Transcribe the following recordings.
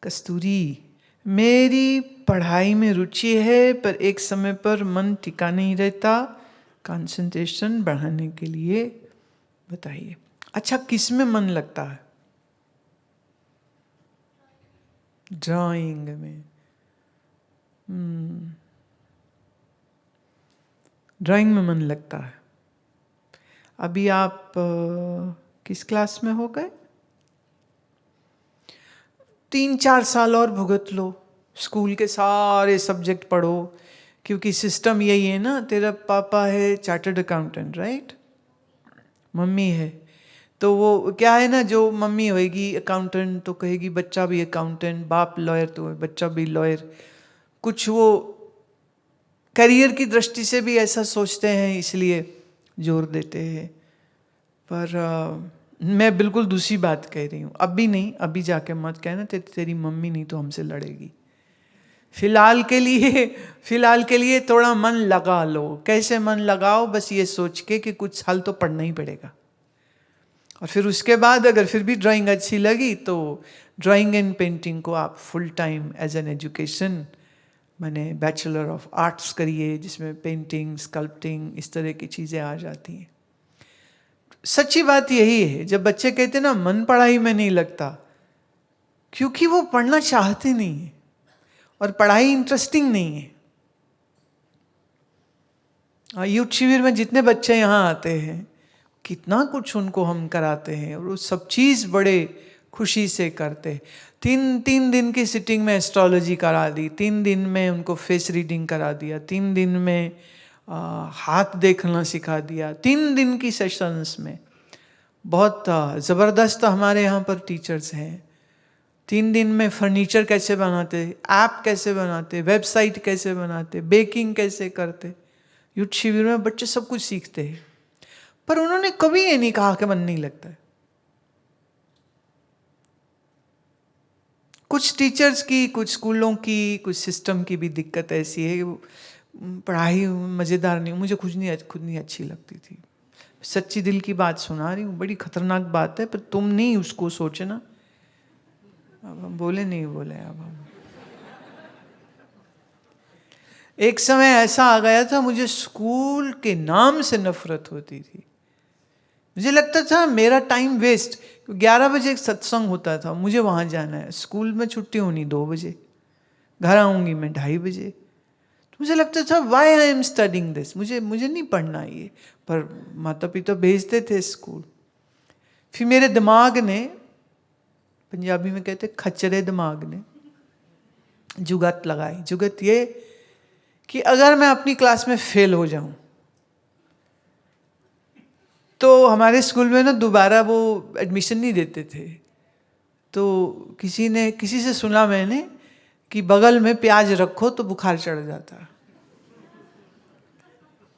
कस्तूरी, मेरी पढ़ाई में रुचि है पर एक समय पर मन टिका नहीं रहता, कंसंट्रेशन बढ़ाने के लिए बताइए। अच्छा, किस में मन लगता है? ड्राइंग में। ड्राइंग में मन लगता है। अभी आप किस क्लास में हो गए? 3-4 साल और भुगत लो, स्कूल के सारे सब्जेक्ट पढ़ो, क्योंकि सिस्टम यही है ना। तेरा पापा है चार्टर्ड अकाउंटेंट, राइट? मम्मी है, तो वो क्या है ना, जो मम्मी होएगी अकाउंटेंट तो कहेगी बच्चा भी अकाउंटेंट, बाप लॉयर तो बच्चा भी लॉयर। कुछ वो करियर की दृष्टि से भी ऐसा सोचते हैं, इसलिए जोर देते हैं। पर मैं बिल्कुल दूसरी बात कह रही हूँ। अभी नहीं, अभी जाके मत कहना तेरी मम्मी नहीं तो हमसे लड़ेगी। फिलहाल के लिए थोड़ा मन लगा लो। कैसे मन लगाओ? बस ये सोच के कि कुछ साल तो पढ़ना ही पड़ेगा, और फिर उसके बाद अगर फिर भी ड्राइंग अच्छी लगी तो ड्राइंग एंड पेंटिंग को आप full time as an education, माने बैचलर ऑफ आर्ट्स करिए, जिसमें पेंटिंग, स्कल्पटिंग, इस तरह की चीज़ें आ जाती हैं। सच्ची बात यही है, जब बच्चे कहते ना मन पढ़ाई में नहीं लगता, क्योंकि वो पढ़ना चाहते नहीं है और पढ़ाई इंटरेस्टिंग नहीं है। यूथ शिविर में जितने बच्चे यहाँ आते हैं, कितना कुछ उनको हम कराते हैं, और वो सब चीज़ बड़े खुशी से करते हैं। 3 दिन की सिटिंग में एस्ट्रोलॉजी करा दी, 3 दिन में उनको फेस रीडिंग करा दिया, 3 दिन में हाथ देखना सिखा दिया, 3 दिन की सेशंस में। बहुत ज़बरदस्त हमारे यहाँ पर टीचर्स हैं। 3 दिन में फर्नीचर कैसे बनाते, ऐप कैसे बनाते, वेबसाइट कैसे बनाते, बेकिंग कैसे करते। युद्ध शिविर में बच्चे सब कुछ सीखते हैं, पर उन्होंने कभी ये नहीं कहा कि मन नहीं लगता है। कुछ टीचर्स की, कुछ स्कूलों की, कुछ सिस्टम की भी दिक्कत ऐसी है कि पढ़ाई मज़ेदार नहीं, मुझे खुद नहीं अच्छी लगती थी। सच्ची दिल की बात सुना रही हूँ, बड़ी खतरनाक बात है, पर तुम नहीं उसको सोचना। अब हम बोले नहीं बोले, अब हम एक समय ऐसा आ गया था, मुझे स्कूल के नाम से नफरत होती थी। मुझे लगता था मेरा टाइम वेस्ट। 11 बजे एक सत्संग होता था, मुझे वहाँ जाना है, स्कूल में छुट्टी होनी 2 बजे, घर आऊँगी मैं 2:30 बजे। तो मुझे लगता था why I am studying this, मुझे नहीं पढ़ना ये, पर माता पिता भेजते थे स्कूल। फिर मेरे दिमाग ने, पंजाबी में कहते खच्चरे दिमाग ने जुगत लगाई। जुगत ये कि अगर मैं अपनी क्लास में फेल हो जाऊं तो हमारे स्कूल में ना दोबारा वो एडमिशन नहीं देते थे। तो किसी से सुना मैंने कि बगल में प्याज रखो तो बुखार चढ़ जाता।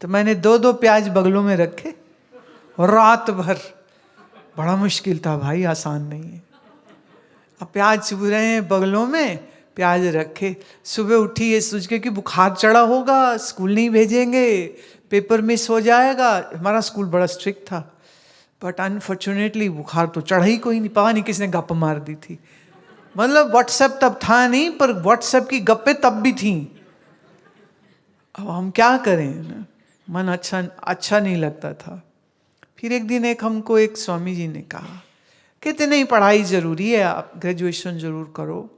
तो मैंने 2-2 प्याज बगलों में रखे और रात भर, बड़ा मुश्किल था भाई, आसान नहीं है। अब प्याज चुभ रहे हैं बगलों में, प्याज रखे, सुबह उठी ये सोच के कि बुखार चढ़ा होगा, स्कूल नहीं भेजेंगे, पेपर मिस हो जाएगा। हमारा स्कूल बड़ा स्ट्रिक्ट था, बट अनफॉर्चुनेटली बुखार तो चढ़ा ही कोई नहीं। पता नहीं किसने गप मार दी थी, मतलब व्हाट्सएप तब था नहीं, पर व्हाट्सएप की गप्पे तब भी थी। अब हम क्या करें ना, मन अच्छा नहीं लगता था। फिर एक दिन हमको एक स्वामी जी ने कहा, कहते नहीं पढ़ाई ज़रूरी है, आप ग्रेजुएशन ज़रूर करो,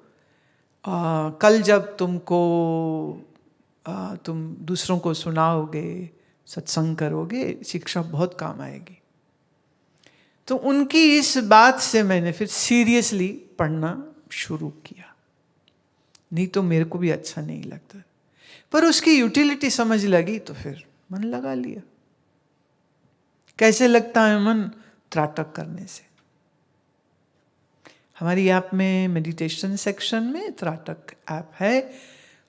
कल जब तुम दूसरों को सुनाओगे, सत्संग करोगे, शिक्षा बहुत काम आएगी। तो उनकी इस बात से मैंने फिर सीरियसली पढ़ना शुरू किया। नहीं तो मेरे को भी अच्छा नहीं लगता, पर उसकी यूटिलिटी समझ लगी तो फिर मन लगा लिया। कैसे लगता है मन? त्राटक करने से। हमारी ऐप में मेडिटेशन सेक्शन में त्राटक ऐप है,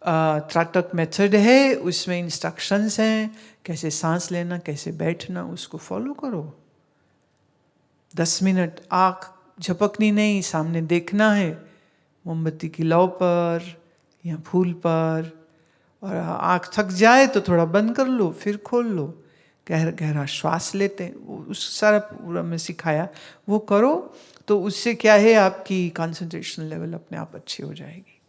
त्राटक मेथड है, उसमें इंस्ट्रक्शंस हैं कैसे सांस लेना, कैसे बैठना, उसको फॉलो करो। 10 मिनट आँख झपकनी नहीं, सामने देखना है, मोमबत्ती की लौ पर या फूल पर, और आँख थक जाए तो थोड़ा बंद कर लो, फिर खोल लो, गहरा श्वास लेते हैं, उस सारा पूरा में सिखाया, वो करो तो उससे क्या है, आपकी कंसंट्रेशन लेवल अपने आप अच्छी हो जाएगी।